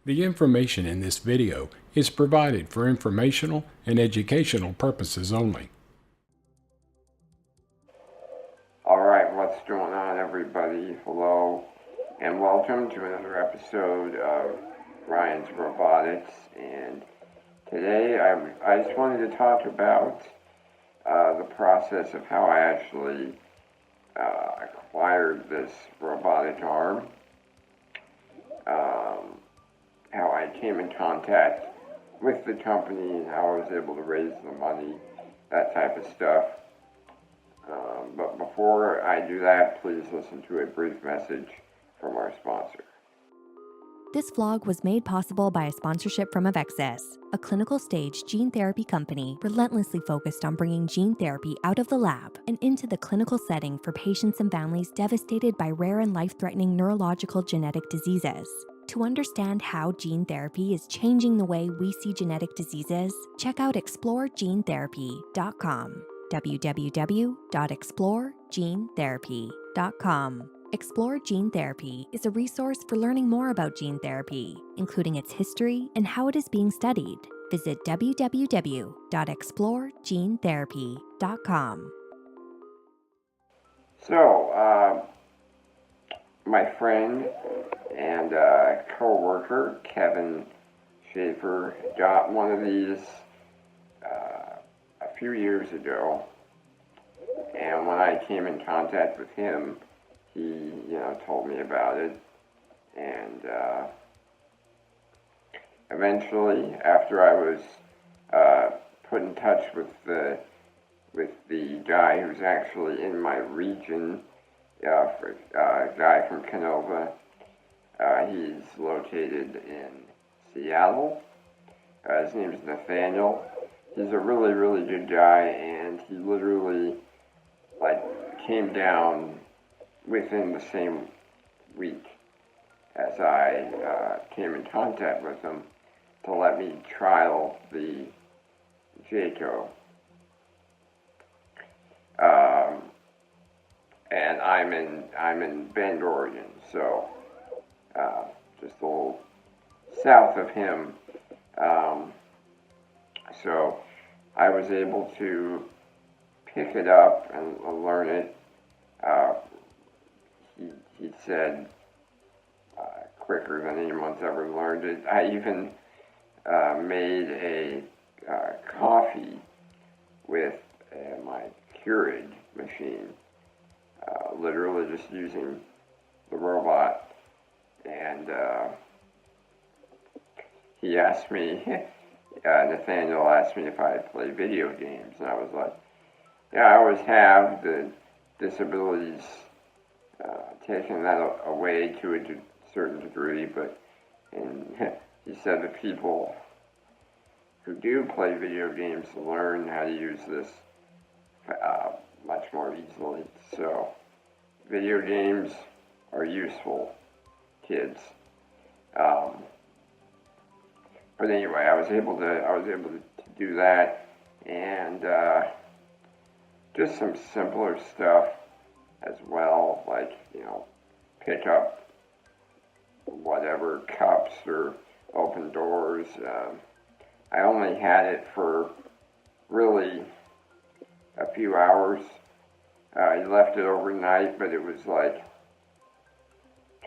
The information in this video is provided for informational and educational purposes only. Alright, what's going on, everybody? Hello, and welcome to another episode of Ryan's Robotics. And today I just wanted to talk about the process of how I actually acquired this robotic arm, how I came in contact with the company and how I was able to raise the money, that type of stuff. But before I do that, please listen to a brief message from our sponsor. This vlog was made possible by a sponsorship from Avexis, a clinical stage gene therapy company relentlessly focused on bringing gene therapy out of the lab and into the clinical setting for patients and families devastated by rare and life-threatening neurological genetic diseases. To understand how gene therapy is changing the way we see genetic diseases, check out exploregenetherapy.com. www.exploregenetherapy.com. Explore Gene Therapy is a resource for learning more about gene therapy, including its history and how it is being studied. Visit www.exploregenetherapy.com. So, my friend and co-worker, Kevin Schaefer, got one of these a few years ago, and when I came in contact with him, he, told me about it, and eventually, after I was put in touch with the guy who's actually in my region, a guy from Canova, he's located in Seattle. His name is Nathanael. He's a really, really good guy, and he literally, came down within the same week as I came in contact with him to let me trial the JACO. And I'm in Bend, Oregon, so just a little south of him. So I was able to pick it up and learn it. He said quicker than anyone's ever learned it. I even made a coffee with my Keurig machine, literally just using the robot. And he asked me, Nathanael asked me if I play video games, and I was like, yeah, I always have. The disabilities taken that away to a certain degree, but he said the people who do play video games learn how to use this much more easily. So video games are useful, kids. But anyway, I was able to do that, and just some simpler stuff as well, like, pick up whatever cups or open doors. I only had it for really a few hours. I left it overnight, but it was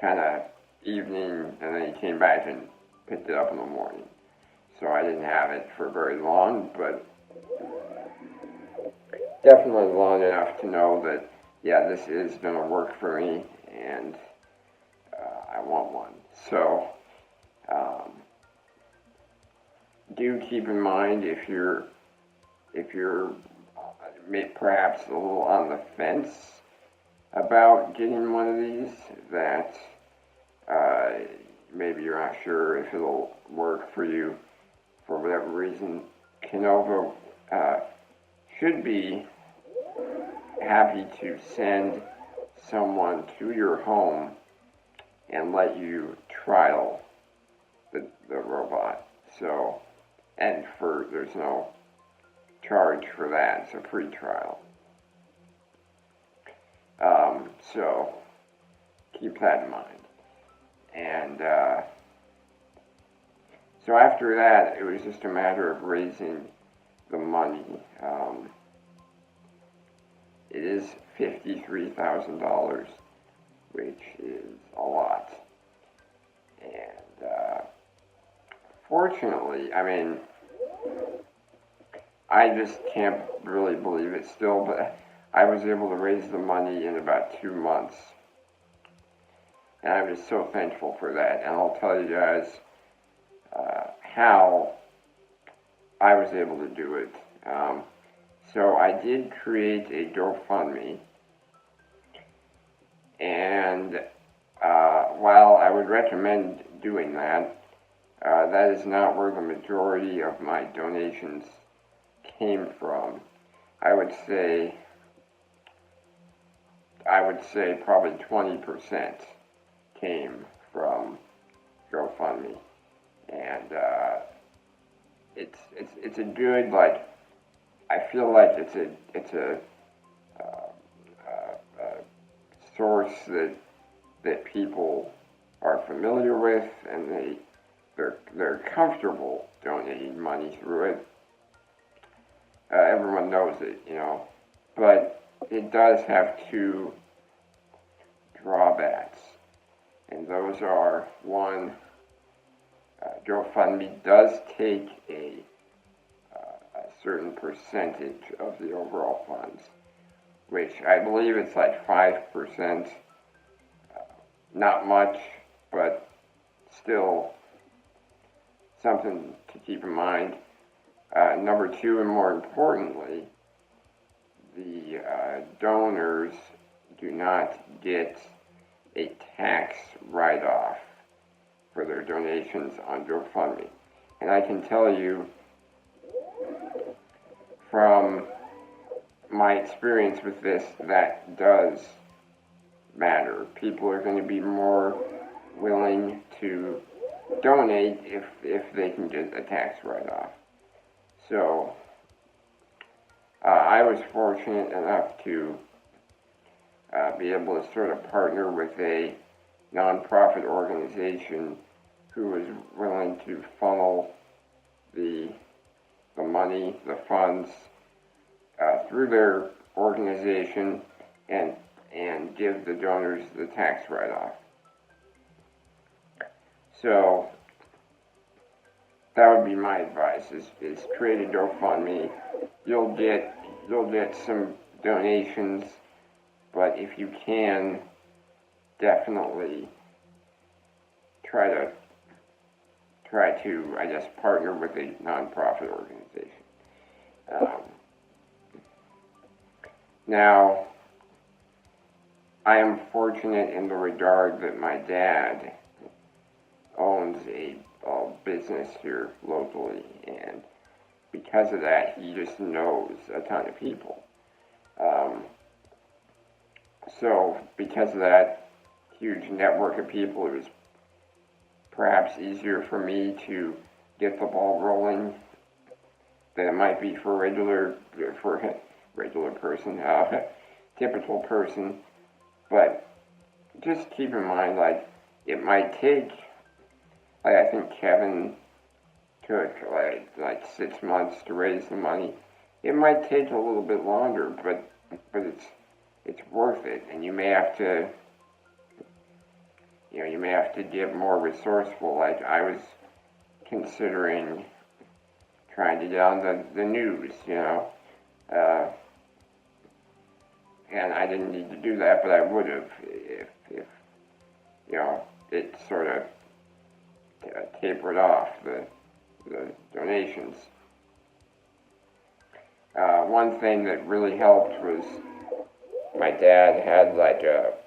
kind of evening, and then he came back and picked it up in the morning. So I didn't have it for very long, but definitely long enough to know that, yeah, this is going to work for me, and I want one. So do keep in mind, if you're perhaps a little on the fence about getting one of these, that maybe you're not sure if it'll work for you for whatever reason, Canova should be happy to send someone to your home and let you trial the robot. So, and there's no charge for that. It's a free trial. So keep that in mind. And So after that, it was just a matter of raising the money. It is $53,000, which is a lot. And fortunately, I mean, I just can't really believe it still, but I was able to raise the money in about 2 months. And I'm just so thankful for that. And I'll tell you guys how I was able to do it. So I did create a GoFundMe. And while I would recommend doing that, that is not where the majority of my donations came from. I would say probably 20% came from GoFundMe, and it's a good, like, I feel like it's a source that people are familiar with, and they're comfortable donating money through it. Everyone knows it, you know, but it does have two drawbacks, and those are, one, GoFundMe does take a certain percentage of the overall funds, which I believe it's like 5%, not much, but still something to keep in mind. Number two, and more importantly, the donors do not get a tax write-off for their donations on GoFundMe. And I can tell you from my experience with this, that does matter. People are going to be more willing to donate if they can get a tax write-off. So I was fortunate enough to be able to sort of partner with a nonprofit organization who was willing to funnel the money, the funds, through their organization and give the donors the tax write-off. So that would be my advice: is create a GoFundMe. You'll get some donations, but if you can, definitely try to, I guess, partner with a nonprofit organization. Now, I am fortunate in the regard that my dad owns a business here locally, and because of that, he just knows a ton of people. So because of that huge network of people, it was perhaps easier for me to get the ball rolling than it might be for a regular person, typical person. But just keep in mind, like, it might take, like, I think Kevin took like 6 months to raise the money. It might take a little bit longer, but it's worth it, and you may have to get more resourceful. Like, I was considering trying to get on the news, and I didn't need to do that, but I would have if it sort of tapered off the donations. One thing that really helped was my dad had like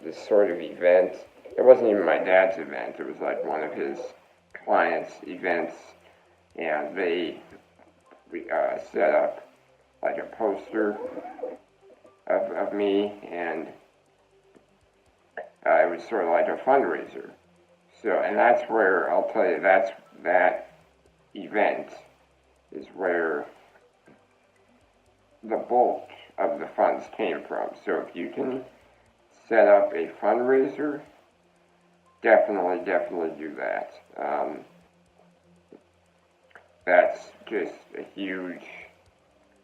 this sort of event. It wasn't even my dad's event. It was like one of his clients' events, and we set up like a poster of me, and it was sort of like a fundraiser. So, and that's where, I'll tell you, that event is where the bulk of the funds came from. So if you can set up a fundraiser, definitely do that. that's just a huge,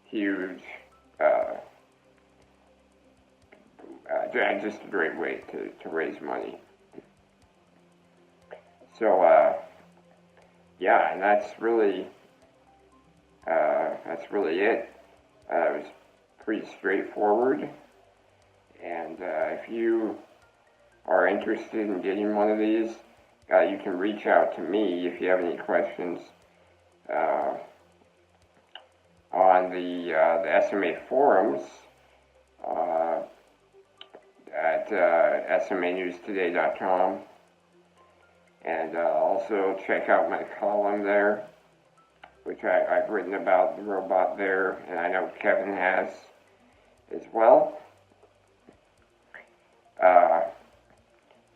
huge, just a great way to raise money. So, yeah, and that's really it. It was pretty straightforward, and if you are interested in getting one of these, you can reach out to me if you have any questions on the SMA forums at smanewstoday.com, and also check out my column there, which I've written about the robot there, and I know Kevin has as well.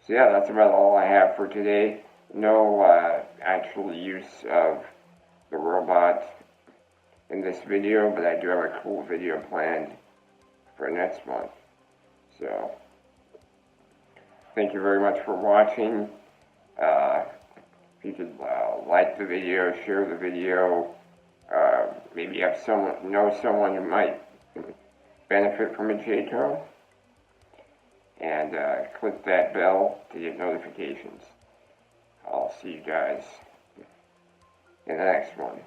So yeah, that's about all I have for today. No actual use of the robot in this video, but I do have a cool video planned for next month. So, thank you very much for watching. If you could like the video, share the video, maybe you have someone who might benefit from a JACO, and click that bell to get notifications. I'll see you guys in the next one.